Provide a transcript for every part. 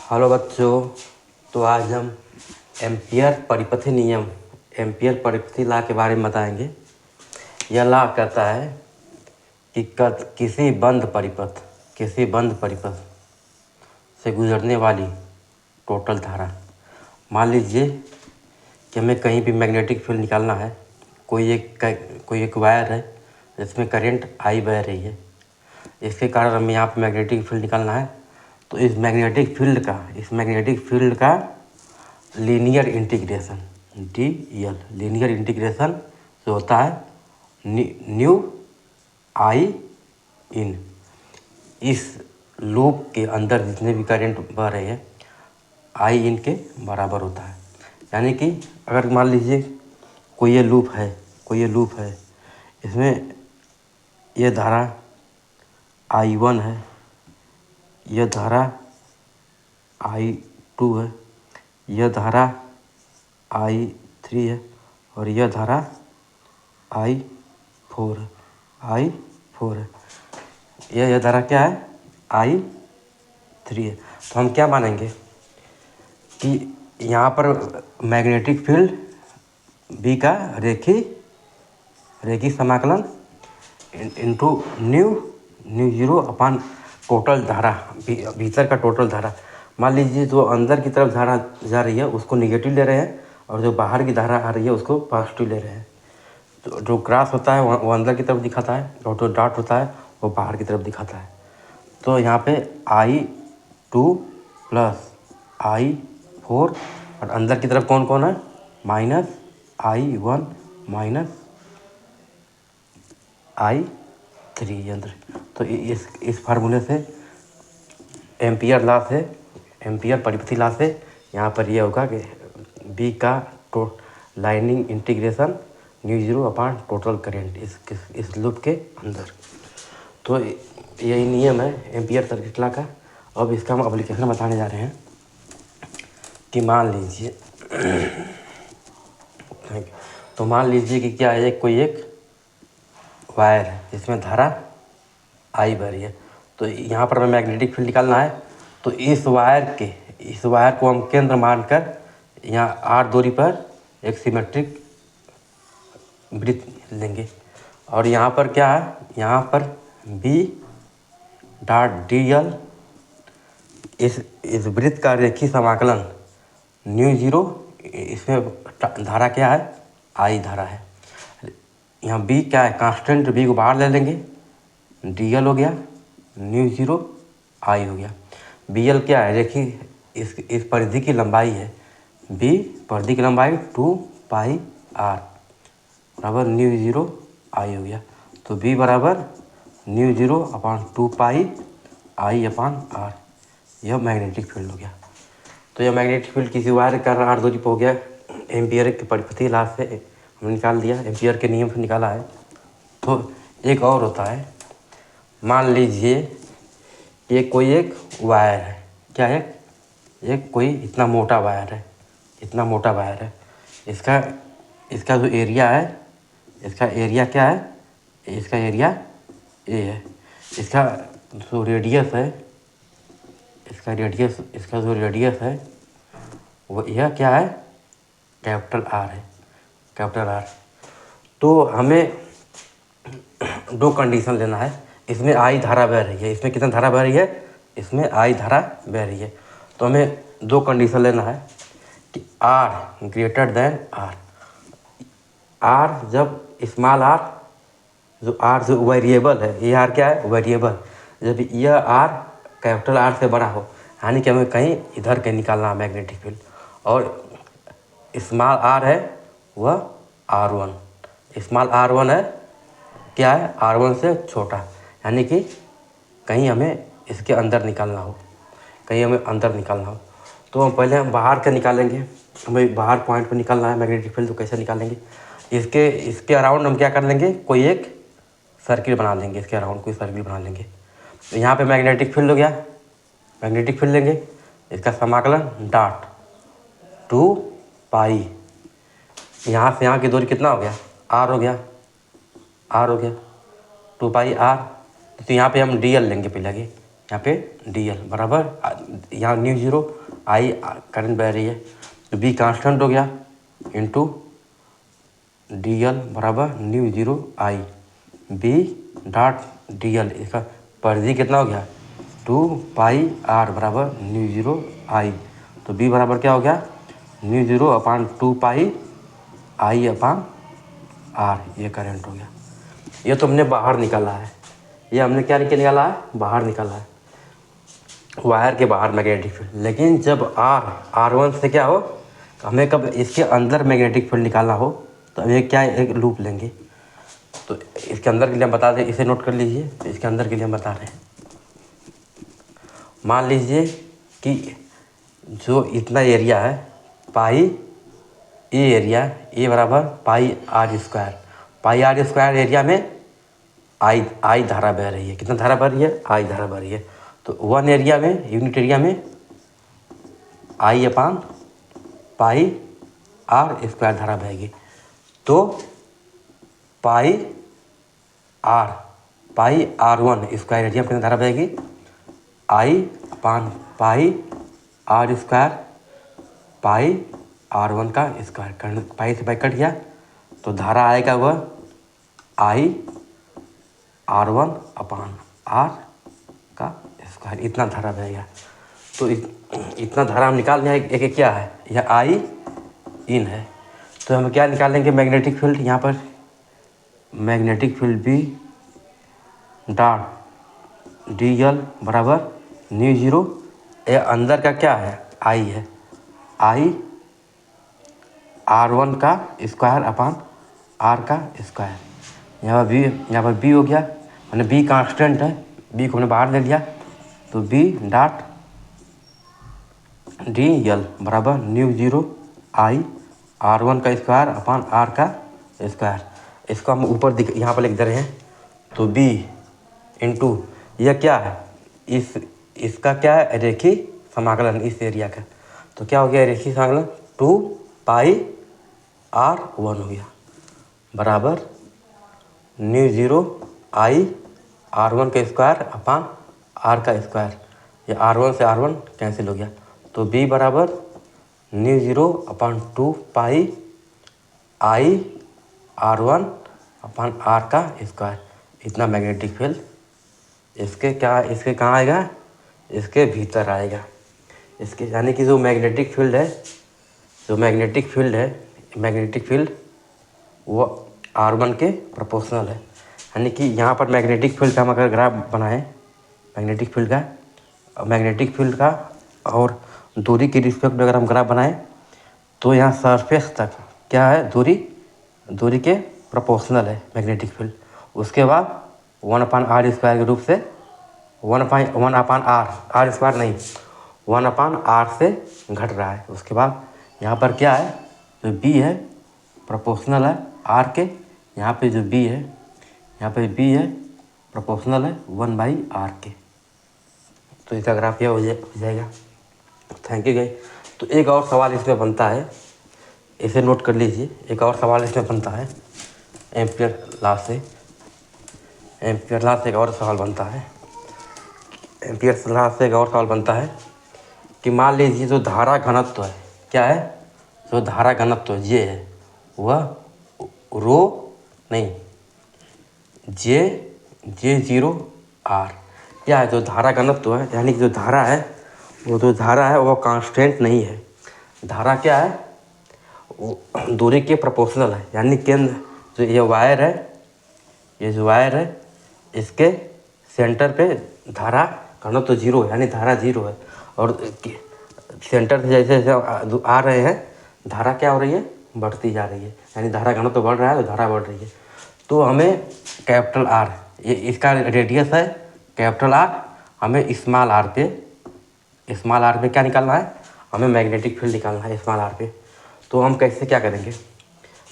Hello बच्चों। तो आज हम एम्पियर परिपथी लॉ के बारे में बताएंगे। यह लॉ कहता है कि किसी बंद परिपथ से गुजरने वाली टोटल धारा, मान लीजिए कि हमें कहीं भी मैग्नेटिक फील्ड निकालना है। कोई एक वायर है जिसमें करंट आई बह रही है, इसके कारण हमें यहाँ पर मैग्नेटिक फील्ड निकालना है। तो इस मैग्नेटिक फील्ड का लीनियर इंटीग्रेशन जो होता है न्यू आई इन, इस लूप के अंदर जितने भी करंट बह रहे हैं आई इन के बराबर होता है। यानी कि अगर मान लीजिए कोई ये लूप है, इसमें यह धारा I1 है, यह धारा I2 है, यह धारा I3 है और यह धारा I4 है। यह धारा क्या है? I3 है। तो हम क्या मानेंगे कि यहाँ पर मैग्नेटिक फील्ड B का रेखी समाकलन इनटू न्यू जीरो अपान टोटल धारा, भीतर का टोटल धारा। मान लीजिए जो अंदर की तरफ धारा जा रही है उसको निगेटिव ले रहे हैं और जो बाहर की धारा आ रही है उसको पॉजिटिव ले रहे हैं। तो जो क्रॉस होता है वो अंदर की तरफ दिखाता है और जो डॉट होता है वो बाहर की तरफ दिखाता है। तो यहाँ पे I2 प्लस I4 और अंदर की तरफ कौन कौन है? -I1 माइनस I3 अंदर। तो इस फार्मूले से एम्पियर परिपथी लॉ से यहाँ पर यह होगा कि बी का लाइनिंग इंटीग्रेशन न्यू जीरो अपान टोटल करंट इस लूप के अंदर। तो यही नियम है एम्पियर सर्किट लॉ का। अब इसका हम एप्लीकेशन बताने जा रहे हैं कि मान लीजिए कि क्या है, कोई एक वायर है जिसमें धारा आई बह रही है। तो यहाँ पर हमें मैग्नेटिक फील्ड निकालना है। तो इस वायर को हम केंद्र मानकर यहाँ आर दूरी पर एक सिमेट्रिक वृत्त लेंगे और यहाँ पर क्या है, यहाँ पर बी डॉट डी एल, इस वृत्त का रेखी समाकलन न्यू जीरो, इसमें धारा क्या है? आई धारा है। यहाँ बी क्या है? कांस्टेंट। बी को बाहर ले लेंगे, डी एल हो गया, न्यू जीरो आई हो गया। बी एल क्या है? देखिए इस परिधि की लंबाई है बी, परिधि की लंबाई 2πr बराबर न्यू जीरो आई हो गया। तो बी बराबर न्यू जीरो अपान 2πI/r, यह मैग्नेटिक फील्ड हो गया। तो यह मैग्नेटिक फील्ड किसी वायर का आर दूरी पर हो गया। एम्पियर के परिपथी लॉ से हमने निकाल दिया, एम्पियर के नियम से निकाला है। तो एक और होता है, मान लीजिए ये कोई एक वायर है। क्या है? एक कोई इतना मोटा वायर है, इसका जो एरिया है, इसका एरिया क्या है? इसका एरिया ए है। इसका जो रेडियस है, इसका जो रेडियस है वो यह क्या है? कैपिटल आर है, कैपिटल आर। तो हमें दो कंडीशन लेना है। इसमें आई धारा बह रही है, इसमें कितना धारा बह रही है? इसमें आई धारा बह रही है। तो हमें दो कंडीशन लेना है कि आर ग्रेटर देन आर जब स्मॉल आर, जो वेरिएबल है, ये आर क्या है? वेरिएबल। जब यह आर कैपिटल आर से बड़ा हो, यानी कि हमें कहीं इधर कहीं निकालना है मैग्नेटिक फील्ड, और स्मॉल आर है वह R1, स्मॉल R1 है क्या है? R1 से छोटा, यानी कि कहीं हमें इसके अंदर निकालना हो, तो हम पहले बाहर का निकालेंगे। हमें बाहर पॉइंट पर निकालना है मैग्नेटिक फील्ड। तो कैसे निकालेंगे? इसके अराउंड हम क्या कर लेंगे? कोई एक सर्किल बना लेंगे, इसके अराउंड कोई सर्किल बना लेंगे। तो यहाँ पे मैग्नेटिक फील्ड हो गया, मैग्नेटिक फील्ड लेंगे, इसका समाकलन डॉट 2π, यहाँ से यहाँ की दूरी कितना हो गया? आर हो गया 2πr। तो यहाँ पे हम dl लेंगे पहले आगे, यहाँ पे डी एल बराबर, यहाँ न्यू जीरो आई करंट बह रही है, तो बी कांस्टेंट हो गया इंटू डी एल बराबर mu zero I B dot d l, इसका परिधि कितना हो गया 2 पाई आर बराबर न्यू जीरो आई। तो बी बराबर क्या हो गया mu zero upon 2 pi I upon R, ये करंट हो गया। ये तो हमने बाहर निकाला है, ये हमने क्या निकाला है बाहर निकाला है, वायर के बाहर मैग्नेटिक फील्ड। लेकिन जब R1 से क्या हो, हमें कब इसके अंदर मैग्नेटिक फील्ड निकालना हो तो हमें क्या एक लूप लेंगे। तो इसके अंदर के लिए हम बता दें, इसे नोट कर लीजिए, तो इसके अंदर के लिए हम बता रहे हैं। मान लीजिए कि जो इतना एरिया है पाई ए एरिया, ए बराबर पाई आर स्क्वायर एरिया में आई धारा बह रही है। कितना धारा बह रही है आई धारा बह रही है। तो 1 एरिया में यूनिट एरिया में आई अपान पाई आर स्क्वायर धारा बहेगी। तो पाई R1 स्क्वायर एरिया में कितना धारा बहेगी आई अपान पाई आर स्क्वायर पाई R1 का स्क्वायर, पाई से पाई कट गया, तो धारा आएगा वह आई R1 अपान आर का स्क्वायर, इतना धारा बहेगा। तो इतना धारा हम निकाल लें, एक क्या है यह आई इन है। तो हम क्या निकालेंगे मैग्नेटिक फील्ड, यहाँ पर magnetic field B dot d l बराबर न्यू जीरो, ये अंदर का क्या है आई है, आई R1 का स्क्वायर अपान आर का स्क्वायर। यहाँ पर बी हो गया, मैंने बी कांस्टेंट है, बी को हमने बाहर ले लिया, तो बी डॉट डी एल बराबर न्यू जीरो आई R1 का स्क्वायर अपान आर का स्क्वायर। इसको हम ऊपर यहाँ पर लिख दे रहे हैं। तो बी इंटू यह क्या है इसका क्या है रेखी समाकलन इस एरिया का। तो क्या हो गया रेखी समाकलन 2 पाई R1 हो गया बराबर न्यू जीरो आई R1 का स्क्वायर अपान आर का स्क्वायर। ये R1 से R1 कैंसिल हो गया। तो B बराबर mu zero upon 2 pi I R1 upon R का स्क्वायर। इतना मैग्नेटिक फील्ड इसके कहाँ आएगा, इसके भीतर आएगा। इसके यानी कि जो मैग्नेटिक फील्ड है वो R1 के प्रोपोर्शनल है। यानी कि यहाँ पर मैग्नेटिक फील्ड का हम अगर ग्राफ बनाएं, मैग्नेटिक फील्ड का और दूरी की रिस्पेक्ट में अगर हम ग्राफ बनाएं, तो यहाँ सरफेस तक क्या है दूरी के प्रोपोर्शनल है मैग्नेटिक फील्ड। उसके बाद 1/r स्क्वायर के रूप से 1/r स्क्वायर नहीं 1/r से घट रहा है। उसके बाद यहाँ पर क्या है जो b है प्रोपोर्शनल है r के, यहाँ पे जो b है प्रोपोर्शनल है 1/r के। तो इसका ग्राफ यह हो जाएगा। Thank you guys. तो एक और सवाल इसमें बनता है, इसे नोट कर लीजिए। एक और सवाल इसमें बनता है एम्पियर लॉ से एक और सवाल बनता है। एम्पियर लॉ से एक और सवाल बनता है कि मान लीजिए जो धारा घनत्व है, क्या है जो धारा घनत्व जे है वह रो नहीं जे 0 r। क्या है जो धारा घनत्व है, यानी कि जो धारा है वो कांस्टेंट नहीं है। धारा क्या है वो दूरी के प्रोपोर्शनल है। यानी केंद्र जो ये वायर है इसके सेंटर पे धारा घनत्व तो 0 है, यानी धारा 0 है। और सेंटर से जैसे जैसे आ रहे हैं धारा क्या हो रही है बढ़ती जा रही है, यानी धारा घनत्व तो बढ़ रहा है तो धारा बढ़ रही है। तो हमें कैपिटल R, ये इसका रेडियस है कैपिटल R, हमें स्मॉल r पे क्या निकालना है, हमें मैग्नेटिक फील्ड निकालना है स्मॉल r पे। तो हम कैसे क्या करेंगे,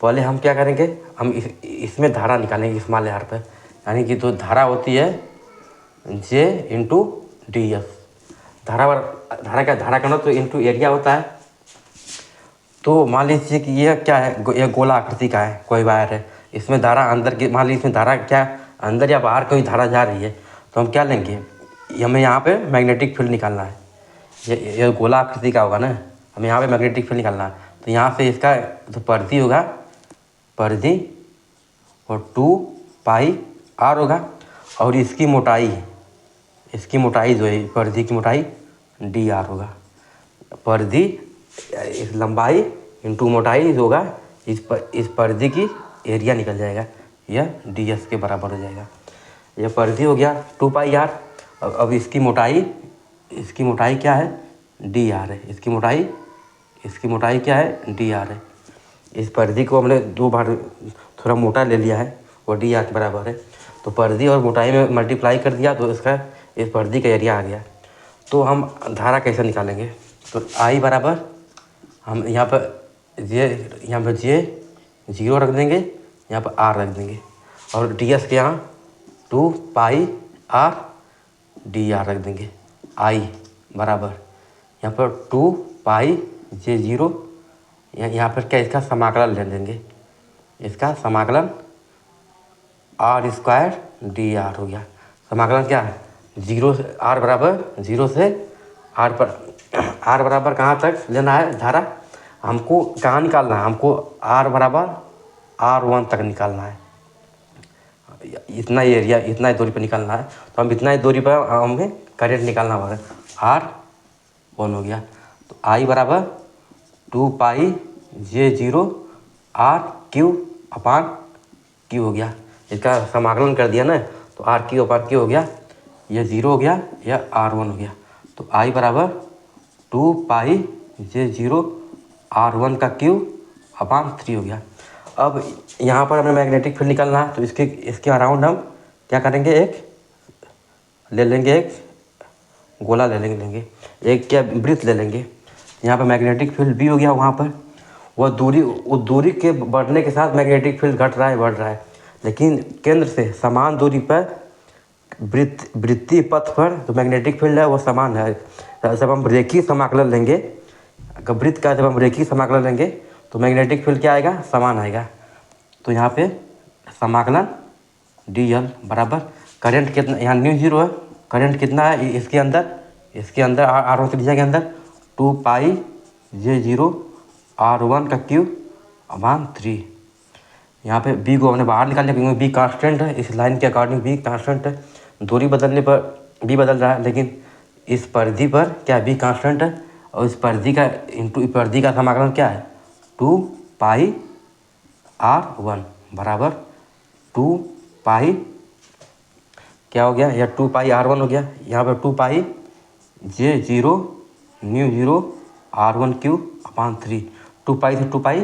पहले हम क्या करेंगे, हम इसमें धारा निकालेंगे स्मॉल r पे। यानी कि तो धारा होती है J इंटू डी एस। धारा का तो इंटू एरिया होता है। तो मान लीजिए कि यह क्या है, यह गोला आकृति का है, कोई वायर है, इसमें धारा अंदर की, मान लीजिए इसमें धारा क्या अंदर या बाहर कोई धारा जा रही है, तो हम क्या लेंगे हमें यहाँ पे मैग्नेटिक फील्ड निकालना है। ये गोला आकृति का होगा ना, हमें यहाँ पे मैग्नेटिक फील्ड निकालना है। तो यहाँ से इसका जो परिधि होगा, परिधि और 2 पाई r होगा, और इसकी मोटाई जो है परिधि की मोटाई dr होगा। परिधि इस लंबाई इंटू मोटाई जो होगा, इस परिधि की एरिया निकल जाएगा, यह ds के बराबर हो जाएगा। यह परिधि हो गया 2 पाई r। अब इसकी मोटाई क्या है, dr है। इसकी मोटाई क्या है, dr है। इस परिधि को हमने 2 बार थोड़ा मोटा ले लिया है, वो dr के बराबर है। तो परिधि और मोटाई में मल्टीप्लाई कर दिया तो इसका इस परिधि का एरिया आ गया। तो हम धारा कैसे निकालेंगे, तो I बराबर हम यहाँ पर J 0 रख देंगे, यहाँ पर R रख देंगे, और ds के यहाँ 2 पाई r dr रख देंगे। I बराबर यहाँ पर 2 पाई J 0, यहाँ पर क्या इसका समाकलन ले लेंगे, इसका समाकलन r स्क्वायर dr हो गया। समाकलन क्या है, 0 से r बराबर 0 से r बराबर कहाँ तक लेना है धारा, हमको कहाँ निकालना है, हमको r बराबर r1 तक निकालना है। इतना एरिया, इतना दूरी पर निकालना है। तो हम इतना ही दूरी पर हमें करंट निकालना होगा, r1 हो गया। तो I बराबर 2 पाई J 0 r क्यू अपान क्यू हो गया। इसका समाकलन कर दिया ना, तो r क्यू अपान क्यू हो गया, यह 0 हो गया, यह r1 हो गया। तो I बराबर 2 पाई J 0 r1 का क्यू अपान 3 हो गया। अब यहाँ पर हमें मैग्नेटिक फील्ड निकालना है, तो इसके अराउंड हम क्या करेंगे, एक गोला ले लेंगे, एक क्या वृत्त ले लेंगे। यहाँ पर मैग्नेटिक फील्ड भी हो गया, वहाँ पर वह दूरी के बढ़ने के साथ मैग्नेटिक फील्ड घट रहा है, बढ़ रहा है, लेकिन केंद्र से समान दूरी पर वृत्तीय पथ पर जो मैग्नेटिक फील्ड है वो समान है। जब हम रेखीय समाकलन लेंगे, वृत्त का जब हम रेखीय समाकलन लेंगे तो मैग्नेटिक फील्ड क्या आएगा, समान आएगा। तो यहाँ पे समाकलन dl बराबर करंट कितना, यहाँ न्यू 0 है, करंट कितना है इसके अंदर r1 के दिशा के अंदर 2 पाई J 0 r1 का क्यूब अपान 3। यहाँ पे b को हमने बाहर निकाल लिया क्योंकि b कांस्टेंट है, इस लाइन के अकॉर्डिंग b कांस्टेंट है। दूरी बदलने पर b बदल रहा है, लेकिन इस परिधि पर क्या b कांस्टेंट है, और इस परिधि का इंटू परिधि का समाकलन क्या है, 2 पाई r1 बराबर 2 पाई क्या हो गया, यह 2 पाई r1 हो गया। यहाँ पर 2 पाई J 0 न्यू 0 r1 क्यूब अपान 3। 2 पाई से 2 पाई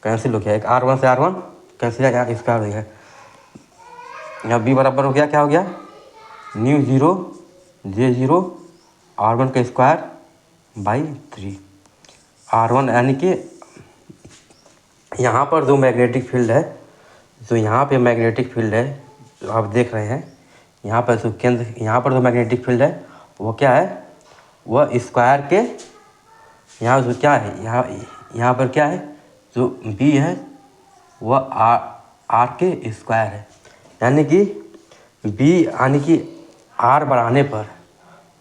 कैंसिल हो गया, एक r1 से r1 कैंसिल है, यहाँ स्क्वायर हो गया। यहाँ b बराबर हो गया, क्या हो गया, न्यू 0 J 0 r1 का स्क्वायर बाई 3। r1 यानी कि यहाँ पर जो मैग्नेटिक फील्ड है, जो यहाँ पे मैग्नेटिक फील्ड है जो आप देख रहे हैं, यहाँ पर जो केंद्र, यहाँ पर जो मैग्नेटिक फील्ड है वो क्या है, वह स्क्वायर के यहाँ जो क्या है, यहाँ पर क्या है, जो b है वह r के स्क्वायर है। यानी कि b यानी कि r बढ़ाने पर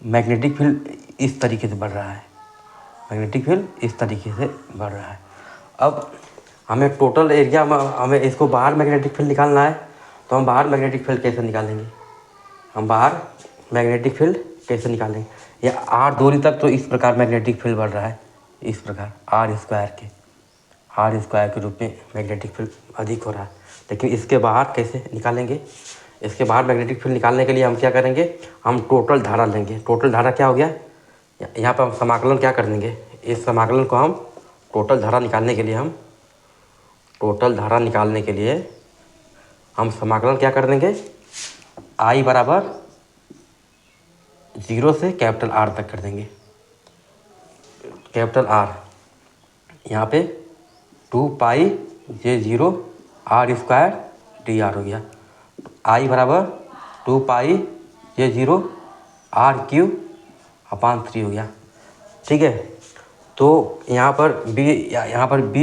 मैग्नेटिक फील्ड इस तरीके से बढ़ रहा है, मैग्नेटिक फील्ड इस तरीके से बढ़ रहा है। अब हमें टोटल एरिया में हमें इसको बाहर मैग्नेटिक फील्ड निकालना है, तो हम बाहर मैग्नेटिक फील्ड कैसे निकालेंगे, या r दूरी तक तो इस प्रकार मैग्नेटिक फील्ड बढ़ रहा है, इस प्रकार r स्क्वायर के रूप में मैग्नेटिक फील्ड अधिक हो रहा है। लेकिन इसके बाहर कैसे निकालेंगे, इसके बाहर मैग्नेटिक फील्ड निकालने के लिए हम क्या करेंगे, हम टोटल धारा लेंगे। टोटल धारा क्या हो गया, यहाँ पर हम समाकलन क्या कर देंगे, इस समाकलन को हम टोटल धारा निकालने के लिए हम समाकलन क्या कर देंगे, I बराबर 0 से कैपिटल R तक कर देंगे। कैपिटल R यहाँ पे 2 पाई J 0 r स्क्वायर dr हो गया। I बराबर 2 पाई J 0 r क्यूब अपान 3 हो गया। ठीक है, तो यहाँ पर b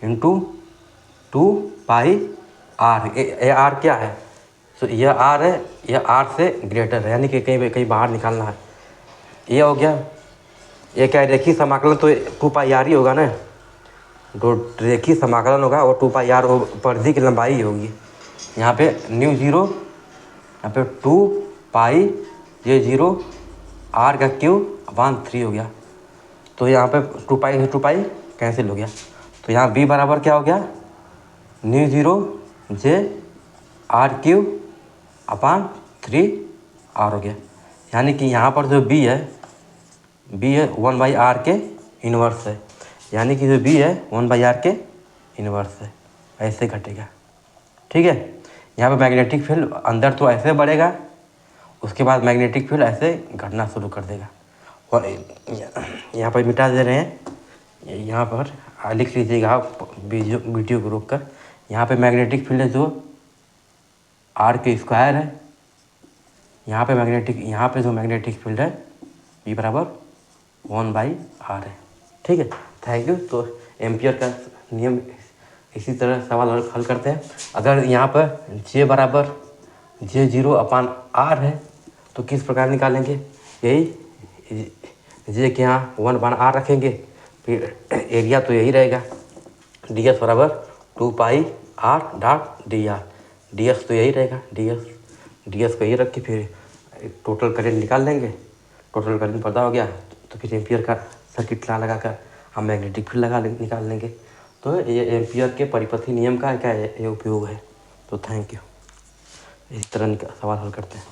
इंटू 2 पाई r, r क्या है, तो यह आर है, यह आर से ग्रेटर है, यानी कि कहीं बाहर निकालना है। ये हो गया। ये क्या है, रेखीय समाकलन तो 2πr ही होगा ना। जो रेखीय समाकलन होगा वो 2πr परिधि की लंबाई होगी। यहाँ पे न्यू जीरो, यहाँ पे 2π, ये 0 r का क्यू/3 हो गया। तो यहाँ पे 2π से 2π कैंसिल हो गया। तो यहाँ b बराबर क्या हो गया, न्यू जीरो जे r³ हो गया। यानी कि यहाँ पर जो b है 1/r के इन्वर्स है, यानी कि जो b है 1/r के इन्वर्स है। ऐसे घटेगा, ठीक है। यहाँ पे मैग्नेटिक फील्ड अंदर तो ऐसे बढ़ेगा, उसके बाद मैग्नेटिक फील्ड ऐसे घटना शुरू कर देगा। और यहाँ पर मिटा दे रहे हैं, यहाँ पर लिख लीजिएगा आप वीडियो को रोक कर। यहाँ पे मैग्नेटिक फील्ड है जो r² है। यहाँ पे जो मैग्नेटिक फील्ड है b बराबर 1/r है, ठीक है। Thank you. तो एम्पियर का नियम इसी तरह सवाल हल करते हैं। अगर यहाँ पर j बराबर J0/r है तो किस प्रकार निकालेंगे, यही j के यहाँ 1/r रखेंगे, फिर एरिया तो यही रहेगा, ds बराबर 2πr/dr, ds तो यही रहेगा, ds को यही रख के फिर टोटल करंट निकाल लेंगे। टोटल करंट पता हो गया तो फिर एम्पियर का सर्किट लगाकर हम मैग्नेटिक फील्ड निकाल लेंगे। तो ये एम्पियर के परिपथी नियम का क्या ये उपयोग है। तो थैंक यू। इस तरह सवाल हल करते हैं।